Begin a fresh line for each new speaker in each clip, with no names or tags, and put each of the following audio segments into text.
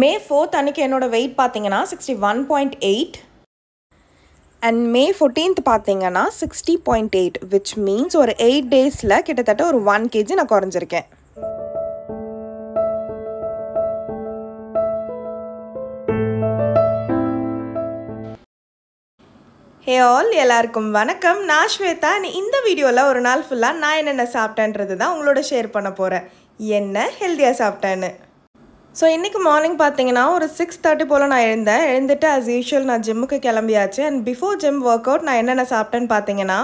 May 4th அன்னைக்கு என்னோட wait பார்த்தீங்கன்னா 61.8 and May 14th பார்த்தீங்கன்னா 60.8 which means ஒரு 8 daysல கிட்டத்தட்ட ஒரு 1 kg நான் குறைஞ்சிருக்கேன். Hey all, எல்லாருக்கும் வணக்கம். நான் ஸ்வேதா. இந்த வீடியோவில் ஒரு நாள் ஃபுல்லாக நான் என்னென்ன சாப்பிட்டேன்றது தான் உங்களோட ஷேர் பண்ண போகிறேன். என்ன ஹெல்த்தியாக சாப்பிட்டேன்னு. ஸோ இன்றைக்கி மார்னிங் பார்த்தீங்கன்னா ஒரு 6:30 போல் நான் எழுந்துட்டு as usual நான் ஜிம்முக்கு கிளம்பியாச்சு. And before gym workout நான் என்னென்ன சாப்பிட்டேன்னு பார்த்தீங்கன்னா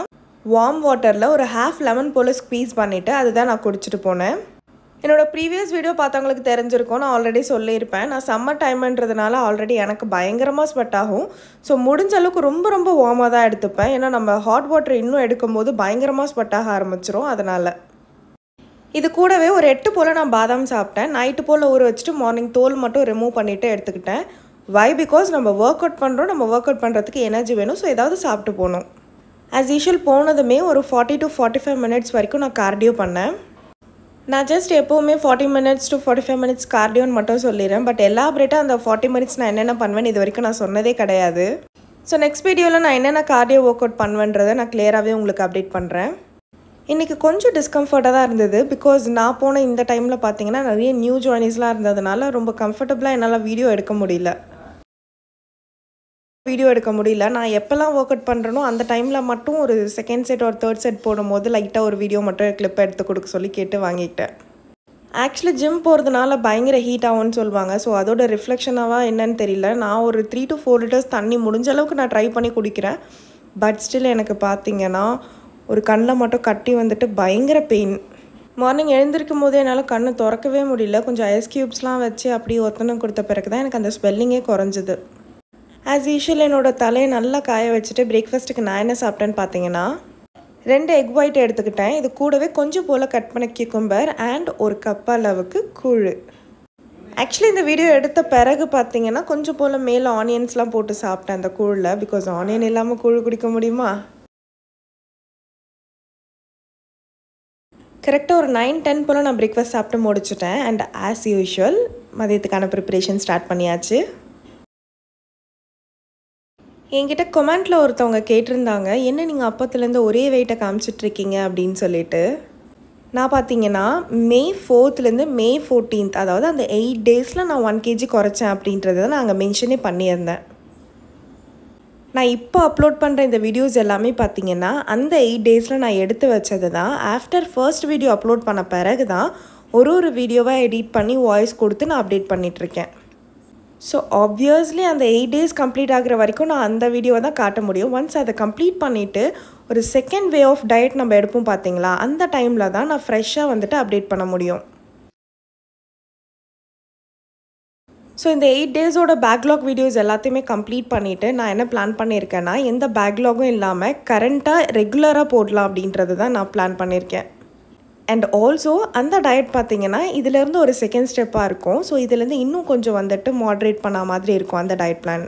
வார்ம் வாட்டரில் ஒரு ½ லெமன் போல் ஸ்க்வீஸ் பண்ணிவிட்டு அதுதான் நான் குடிச்சிட்டு போனேன். என்னோடய ப்ரீவியஸ் வீடியோ பார்த்தவங்களுக்கு தெரிஞ்சிருக்கும், நான் ஆல்ரெடி சொல்லியிருப்பேன். நான் சம்மர் டைம்ன்றதுனால ஆல்ரெடி எனக்கு பயங்கரமாக ஸ்வெட் ஆகும். ஸோ முடிஞ்ச அளவுக்கு ரொம்ப வார்மாக தான் எடுத்துப்பேன். ஏன்னா நம்ம ஹாட் வாட்டர் இன்னும் எடுக்கும்போது பயங்கரமாக ஸ்வெட் ஆக ஆரம்பிச்சிரும். அதனால் இது கூடவே ஒரு 8 போல் நான் பாதாம் சாப்பிட்டேன். நைட்டு போல் ஊற வச்சுட்டு மார்னிங் தோல் மட்டும் ரிமூவ் பண்ணிவிட்டு எடுத்துக்கிட்டேன். வை பிகாஸ் நம்ம ஒர்க் அவுட் பண்ணுறோம், நம்ம ஒர்க் அவுட் பண்ணுறதுக்கு எனர்ஜி வேணும். ஸோ ஏதாவது சாப்பிட்டு போகணும். ஆஸ் யூஷுவல் போனதுமே ஒரு 40 to 45 minutes வரைக்கும் நான் கார்டியோ பண்ணேன். நான் ஜஸ்ட் எப்போவுமே 40 minutes to 45 minutes கார்டியோன்னு மட்டும் சொல்லிடுறேன். பட் எலாபரேட்டாக அந்த 40 minutes நான் என்னென்ன பண்ணுவேன்னு இது வரைக்கும் நான் சொன்னதே கிடையாது. ஸோ நெக்ஸ்ட் வீடியோவில் நான் என்னென்ன கார்டியோ ஒர்க் அவுட் பண்ணுவேன்றதை நான் கிளியராகவே உங்களுக்கு அப்டேட் பண்ணுறேன். இன்றைக்கி கொஞ்சம் டிஸ்கம்ஃபர்ட்டாக தான் இருந்தது. பிகாஸ் நான் போன இந்த டைமில் பார்த்தீங்கன்னா நிறைய நியூ ஜாயினிஸ்லாம் இருந்ததுனால ரொம்ப கம்ஃபர்டபுளாக என்னால் வீடியோ எடுக்க முடியல. நான் எப்போல்லாம் ஒர்க் அவுட் பண்ணுறனோ அந்த டைமில் மட்டும் ஒரு செகண்ட் செட் ஒரு தேர்ட் செட் போடும்போது லைட்டாக ஒரு வீடியோ மட்டும் கிளிப்பை எடுத்து கொடுக்க சொல்லி கேட்டு வாங்கிக்கிட்டேன். ஆக்சுவலி ஜிம் போகிறதுனால பயங்கர ஹீட் ஆகும்னு சொல்லுவாங்க. ஸோ அதோட ரிஃப்ளெக்ஷனாக என்னன்னு தெரியல. நான் ஒரு 3 to 4 liters தண்ணி முடிஞ்ச அளவுக்கு நான் ட்ரை பண்ணி குடிக்கிறேன். பட் ஸ்டில் எனக்கு பார்த்தீங்கன்னா ஒரு கண்ணில் மட்டும் கட்டி வந்துட்டு பயங்கர பெயின். மார்னிங் எழுந்திருக்கும் போதே என்னால் கண்ணை திறக்கவே முடியல. கொஞ்சம் ஐஸ் க்யூப்ஸ்லாம் வச்சு அப்படியே ஒத்தனை கொடுத்த பிறகு தான் எனக்கு அந்த ஸ்வெல்லிங்கே குறைஞ்சிது. ஆஸ் யூஷுவல் என்னோடய தலையை நல்லா காய வச்சுட்டு பிரேக்ஃபாஸ்ட்டுக்கு நான் என்ன சாப்பிட்டேன்னு பார்த்தீங்கன்னா 2 எக் ஒயிட் எடுத்துக்கிட்டேன். இது கூடவே கொஞ்சம் போல் கட் பண்ண கியூக்கம்பர் அண்ட் ஒரு கப் அளவுக்கு கூழ். ஆக்சுவலி இந்த வீடியோ எடுத்த பிறகு பார்த்தீங்கன்னா கொஞ்சம் போல் மேலே ஆனியன்ஸ்லாம் போட்டு சாப்பிட்டேன் அந்த கூழில். பிகாஸ் ஆனியன் இல்லாமல் கூழ் குடிக்க முடியுமா? கரெக்டாக ஒரு 9-10 போல் நான் பிரேக்ஃபாஸ்ட் சாப்பிட்டு முடிச்சுட்டேன். அண்ட் ஆஸ் யூஷுவல் மதியத்துக்கான ப்ரிப்பரேஷன் ஸ்டார்ட் பண்ணியாச்சு. என்கிட்ட கொமெண்ட்டில் ஒருத்தவங்க கேட்டிருந்தாங்க, என்ன நீங்கள் அப்பத்துலேருந்து ஒரே வெயிட்டை காமிச்சிட்ருக்கீங்க அப்படின்னு சொல்லிட்டு. நான் பார்த்தீங்கன்னா May 4th May 14th அதாவது அந்த 8 daysல நான் 1 kg குறைச்சேன் அப்படின்றத நான் அங்கே மென்ஷனே பண்ணியிருந்தேன். நான் இப்போ அப்லோட் பண்ணுற இந்த வீடியோஸ் எல்லாமே பார்த்தீங்கன்னா அந்த 8 daysல நான் எடுத்து வச்சது தான். ஆஃப்டர் ஃபர்ஸ்ட் வீடியோ அப்லோட் பண்ண பிறகு தான் ஒரு வீடியோவாக எடிட் பண்ணி வாய்ஸ் கொடுத்து நான் அப்டேட் பண்ணிகிட்ருக்கேன். ஸோ ஆப்வியஸ்லி அந்த 8 days கம்ப்ளீட் ஆகிற வரைக்கும் நான் அந்த வீடியோவை தான் காட்ட முடியும். ஒன்ஸ் அதை கம்ப்ளீட் பண்ணிவிட்டு ஒரு செகண்ட் வே ஆஃப் டயட் நம்ம எடுப்போம் பார்த்தீங்களா, அந்த டைமில் தான் நான் ஃப்ரெஷ்ஷாக வந்துட்டு அப்டேட் பண்ண முடியும். ஸோ இந்த 8 daysோட பேக்லாக் வீடியோஸ் எல்லாத்தையுமே கம்ப்ளீட் பண்ணிவிட்டு நான் என்ன பிளான் பண்ணியிருக்கேன்னா எந்த பேக்லாகும் இல்லாமல் கரண்ட்டாக ரெகுலராக போடலாம் அப்படின்றது தான் நான் பிளான் பண்ணியிருக்கேன். அண்ட் ஆல்சோ அந்த டயட் பார்த்திங்கன்னா இதிலேருந்து ஒரு செகண்ட் ஸ்டெப்பாக இருக்கும். ஸோ இதுலேருந்து இன்னும் கொஞ்சம் வந்துட்டு மாட்ரேட் பண்ண மாதிரி இருக்கும் அந்த டயட் பிளான்.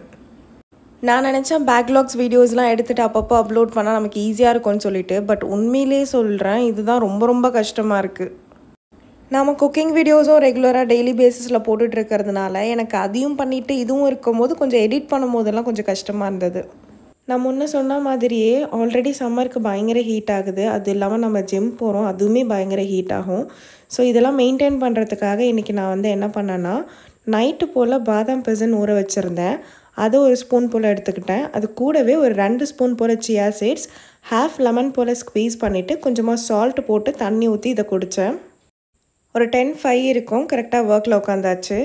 நான் நினச்சேன் பேக்லாக்ஸ் வீடியோஸ்லாம் எடுத்துகிட்டு அப்பப்போ அப்லோட் பண்ணால் நமக்கு ஈஸியாக இருக்கும்னு சொல்லிட்டு. பட் உண்மையிலே சொல்கிறேன், இதுதான் ரொம்ப கஷ்டமாக இருக்குது. நம்ம குக்கிங் வீடியோஸும் ரெகுலராக டெய்லி பேசிஸில் போட்டுட்ருக்கிறதுனால எனக்கு அதையும் பண்ணிவிட்டு இதுவும் இருக்கும்போது கொஞ்சம் எடிட் பண்ணும் போதெல்லாம் கொஞ்சம் கஷ்டமாக இருந்தது. நான் முன்ன சொன்ன மாதிரியே ஆல்ரெடி சம்மருக்கு பயங்கர ஹீட் ஆகுது. அது இல்லாமல் நம்ம ஜிம் போகிறோம், அதுவுமே பயங்கர ஹீட் ஆகும். ஸோ இதெல்லாம் மெயின்டைன் பண்ணுறதுக்காக இன்றைக்கி நான் என்ன பண்ணேன்னா நைட்டு போல் பாதாம் பிசன் ஊற வச்சுருந்தேன். அதை ஒரு ஸ்பூன் போல் எடுத்துக்கிட்டேன். அது கூடவே ஒரு 2 ஸ்பூன் போல் சியா சீட்ஸ், ½ லெமன் போல் ஸ்க்வீஸ் பண்ணிவிட்டு கொஞ்சமாக சால்ட் போட்டு தண்ணி ஊற்றி இதை குடித்தேன். ஒரு 10:05 இருக்கும். கரெக்டாக ஒர்க்கில் உட்காந்தாச்சு.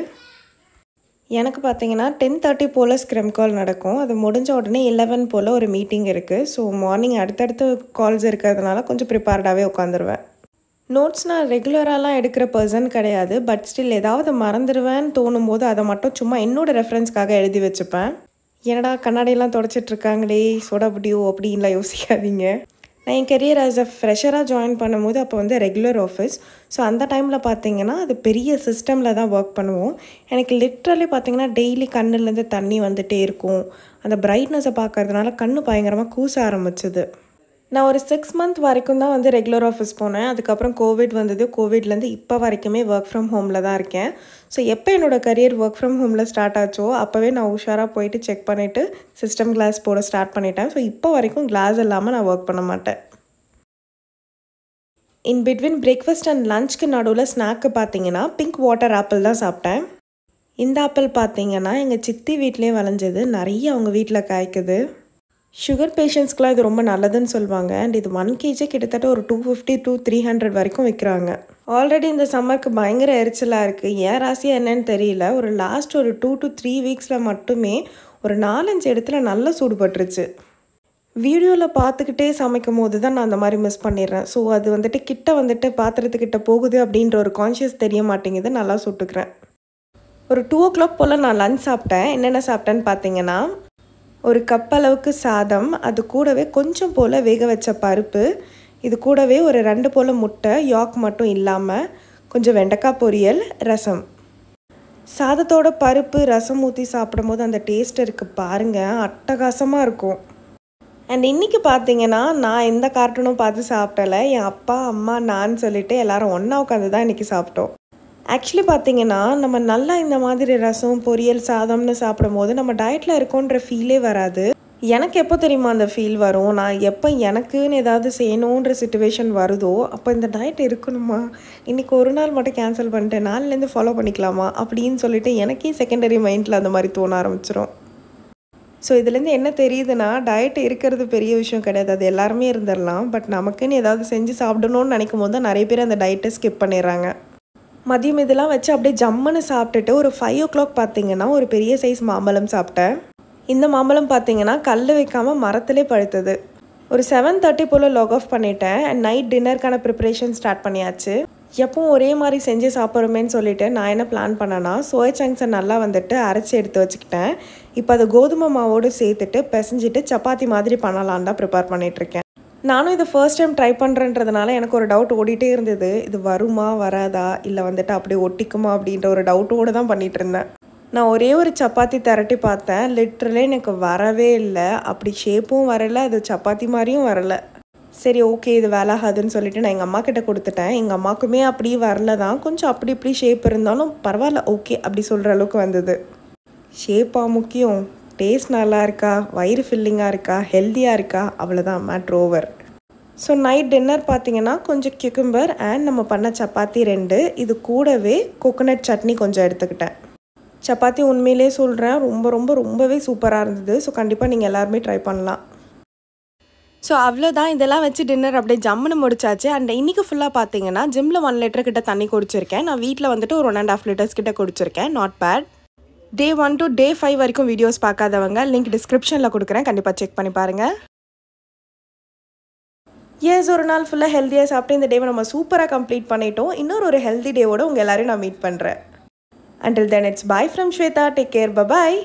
எனக்கு பார்த்தீங்கன்னா 10:30 போல் ஸ்க்ரம் கால் நடக்கும். அது முடிஞ்ச உடனே 11 போல் ஒரு மீட்டிங் இருக்குது. ஸோ மார்னிங் அடுத்தடுத்து கால்ஸ் இருக்கிறதுனால கொஞ்சம் ப்ரிப்பேர்டாகவே உட்காந்துருவேன். நோட்ஸ் நான் ரெகுலராலாம் எடுக்கிற பர்சன் கிடையாது. பட் ஸ்டில் ஏதாவது மறந்துடுவேன்னு தோணும் போது அதை மட்டும் சும்மா என்னோடய ரெஃபரன்ஸ்க்காக எழுதி வச்சுப்பேன். என்னடா கண்ணாடியெல்லாம் தொடச்சிட்ருக்காங்களே சோடாபுட்டியோ அப்படின்லாம் யோசிக்காதீங்க. நான் என் கெரியர் ஆஸ் அ ஃப்ரெஷராக ஜாயின் பண்ணும்போது அப்போ ரெகுலர் ஆஃபீஸ். ஸோ அந்த டைமில் பார்த்தீங்கன்னா அது பெரிய சிஸ்டமில் தான் ஒர்க் பண்ணுவோம். எனக்கு லிட்ரலி பார்த்தீங்கன்னா டெய்லி கண்ணுலேருந்து தண்ணி வந்துகிட்டே இருக்கும். அந்த பிரைட்னஸை பார்க்கறதுனால கண்ணு பயங்கரமாக கூச ஆரம்பிச்சிது. நான் ஒரு 6 மந்த் வரைக்கும் தான் வந்து ரெகுலர் ஆஃபீஸ் போனேன். அதுக்கப்புறம் கோவிட் வந்தது. கோவிட்லேருந்து இப்போ வரைக்குமே ஒர்க் ஃப்ரம் ஹோமில் தான் இருக்கேன். ஸோ எப்போ என்னோட கரியர் ஒர்க் ஃப்ரம் ஹோமில் ஸ்டார்ட் ஆச்சோ அப்போவே நான் உஷாராக போயிட்டு செக் பண்ணிவிட்டு சிஸ்டம் கிளாஸ் போட ஸ்டார்ட் பண்ணிட்டேன். ஸோ இப்போ வரைக்கும் கிளாஸ் இல்லாமல் நான் ஒர்க் பண்ண மாட்டேன். இன் பிட்வீன் பிரேக்ஃபாஸ்ட் அண்ட் லஞ்சுக்கு நடுவில் ஸ்நாக்கு பார்த்தீங்கன்னா பிங்க் வாட்டர் ஆப்பிள் தான் சாப்பிட்டேன். இந்த ஆப்பிள் பார்த்தீங்கன்னா எங்கள் சித்தி வீட்டிலே விளைஞ்சது. நிறைய அவங்க வீட்டில் காய்க்குது. சுகர் பேஷண்ட்ஸ்க்குலாம் இது ரொம்ப நல்லதுன்னு சொல்லுவாங்க. அண்ட் இது 1 kg கிட்டத்தட்ட ஒரு 250 to 300 வரைக்கும் விற்கிறாங்க. ஆல்ரெடி இந்த சம்மருக்கு பயங்கர எரிச்சலாக இருக்குது. ஏன் ராசியாக என்னன்னு தெரியல. ஒரு லாஸ்ட் ஒரு 2 to 3 வீக்ஸில் மட்டுமே ஒரு 4-5 இடத்துல நல்லா சூடுபட்டுருச்சு. வீடியோவில் பார்த்துக்கிட்டே சமைக்கும் போது தான் நான் அந்த மாதிரி மிஸ் பண்ணிடுறேன். ஸோ அது வந்துட்டு கிட்ட வந்துட்டு பாத்திரத்துக்கிட்ட போகுது அப்படின்ற ஒரு கான்ஷியஸ் தெரிய மாட்டேங்குது. நல்லா சுட்டுக்கிறேன். ஒரு 2 o'clock போல் நான் லஞ்ச் சாப்பிட்டேன். என்னென்ன சாப்பிட்டேன்னு பார்த்தீங்கன்னா, ஒரு கப் அளவுக்கு சாதம், அது கூடவே கொஞ்சம் போல் வேக வச்ச பருப்பு, இது கூடவே ஒரு 2 போல் முட்டை, யாக் மட்டும் இல்லாமல் கொஞ்சம் வெண்டைக்காய் பொரியல், ரசம். சாதத்தோட பருப்பு ரசம் ஊற்றி சாப்பிடும் போது அந்த டேஸ்ட் இருக்குது பாருங்கள், அட்டகாசமாக இருக்கும். அண்ட் இன்றைக்கி பார்த்தீங்கன்னா நான் எந்த கார்ட்டூனும் பார்த்து சாப்பிடலை. என் அப்பா அம்மா நான் சொல்லிவிட்டு எல்லோரும் ஒன்றா உட்காந்து தான் இன்றைக்கி சாப்பிட்டோம். ஆக்சுவலி பார்த்தீங்கன்னா நம்ம நல்லா இந்த மாதிரி ரசம் பொரியல் சாதம்னு சாப்பிடும் போது நம்ம டயட்டில் இருக்கோன்ற ஃபீலே வராது. எனக்கு எப்போ தெரியுமா அந்த ஃபீல் வரும், நான் எப்போ எனக்குன்னு ஏதாவது செய்யணுன்ற சுச்சுவேஷன் வருதோ அப்போ இந்த டயட் இருக்கணுமா, இன்றைக்கி ஒரு நாள் மட்டும் கேன்சல் பண்ணிட்டு நாளிலேருந்து ஃபாலோ பண்ணிக்கலாமா அப்படின்னு சொல்லிட்டு எனக்கே செகண்டரி மைண்டில் அந்த மாதிரி தோண ஆரம்பிச்சிடும். ஸோ இதுலேருந்து என்ன தெரியுதுன்னா, டயட் இருக்கிறது பெரிய விஷயம் கிடையாது, அது எல்லாருமே இருந்துடலாம். பட் நமக்குன்னு ஏதாவது செஞ்சு சாப்பிடணும்னு நினைக்கும் போது தான் நிறைய பேர் அந்த டயட்டை ஸ்கிப் பண்ணிடுறாங்க. மதியம் இதெல்லாம் வச்சு அப்படியே ஜம்முன்னு சாப்பிட்டுட்டு ஒரு 5 o'clock பார்த்தீங்கன்னா ஒரு பெரிய சைஸ் மாம்பழம் சாப்பிட்டேன். இந்த மாம்பழம் பார்த்தீங்கன்னா கல் வைக்காமல் மரத்திலே பழுத்தது. ஒரு 7:30 போல் லாக் ஆஃப் பண்ணிட்டேன். அண்ட் நைட் டின்னருக்கான ப்ரிப்பரேஷன் ஸ்டார்ட் பண்ணியாச்சு. எப்பவும் ஒரே மாதிரி செஞ்சு சாப்பிட்றோமேன்னு சொல்லிட்டு நான் என்ன பிளான் பண்ணேன்னா, சோயா சங்க்ஸை நல்லா வந்துட்டு அரைச்சி எடுத்து வச்சுக்கிட்டேன். இப்போ அதை கோதுமை மாவோடு சேர்த்துட்டு பிசைஞ்சிட்டு சப்பாத்தி மாதிரி பண்ணலான் தான் ப்ரிப்பேர் பண்ணிகிட்ருக்கேன். நானும் இதை ஃபர்ஸ்ட் டைம் ட்ரை பண்ணுறேன்றதுனால எனக்கு ஒரு டவுட் ஓடிட்டே இருந்தது. இது வருமா வராதா இல்லை வந்துட்டு அப்படியே ஒட்டிக்குமா அப்படின்ற ஒரு டவுட்டோடு தான் பண்ணிகிட்டு இருந்தேன். நான் ஒரே ஒரு சப்பாத்தி திரட்டி பார்த்தேன். லிட்ரலே எனக்கு வரவே இல்லை. அப்படி ஷேப்பும் வரலை, அது சப்பாத்தி மாதிரியும் வரலை. சரி ஓகே இது வேலாகாதுன்னு சொல்லிட்டு நான் எங்கள் அம்மா கிட்ட கொடுத்துட்டேன். எங்கள் அம்மாவுக்குமே அப்படி வரல தான், கொஞ்சம் அப்படி இப்படி ஷேப் இருந்தாலும் பரவாயில்ல ஓகே அப்படி சொல்கிற அளவுக்கு வந்தது. ஷேப்பாக முக்கியம், டேஸ்ட் நல்லா இருக்கா, வயிறு ஃபில்லிங்காக இருக்கா, ஹெல்த்தியாக இருக்கா, அவ்வளோதான் matter over. So night dinner பார்த்தீங்கன்னா கொஞ்சம் கியூக்கம்பர் அண்ட் நம்ம பண்ண சப்பாத்தி 2, இது கூடவே கோகோனட் சட்னி கொஞ்சம் எடுத்துக்கிட்டேன். சப்பாத்தி உண்மையிலே சொல்கிறேன் ரொம்பவே சூப்பராக இருந்தது. ஸோ கண்டிப்பாக நீங்கள் எல்லாருமே ட்ரை பண்ணலாம். ஸோ அவ்வளோதான், இதெல்லாம் வச்சு டின்னர் அப்படியே ஜம்முன்னு முடிச்சாச்சு. அண்ட் இன்றைக்கி ஃபுல்லாக பார்த்தீங்கன்னா ஜிம்மில் 1 லிட்டர் கிட்ட தண்ணி குடிச்சிருக்கேன். நான் வீட்டில் வந்துட்டு ஒரு 1.5 லிட்டர்ஸ் கிட்ட குடிச்சிருக்கேன். Not bad. Day 1 to Day 5 வரைக்கும் வீடியோஸ் பார்க்காதவங்க லிங்க் டிஸ்கிரிப்ஷனில் கொடுக்குறேன், கண்டிப்பாக செக் பண்ணி பாருங்கள். எஸ், ஒரு நாள் ஃபுல்லாக ஹெல்த்தியாக சாப்பிட்டு இந்த டேவை நம்ம சூப்பராக கம்ப்ளீட் பண்ணிட்டோம். இன்னொரு ஹெல்த்தி டேவோட உங்கள் எல்லோரையும் நான் மீட் பண்ணுறேன். Until then, it's bye from Shweta. Take care. Bye-bye.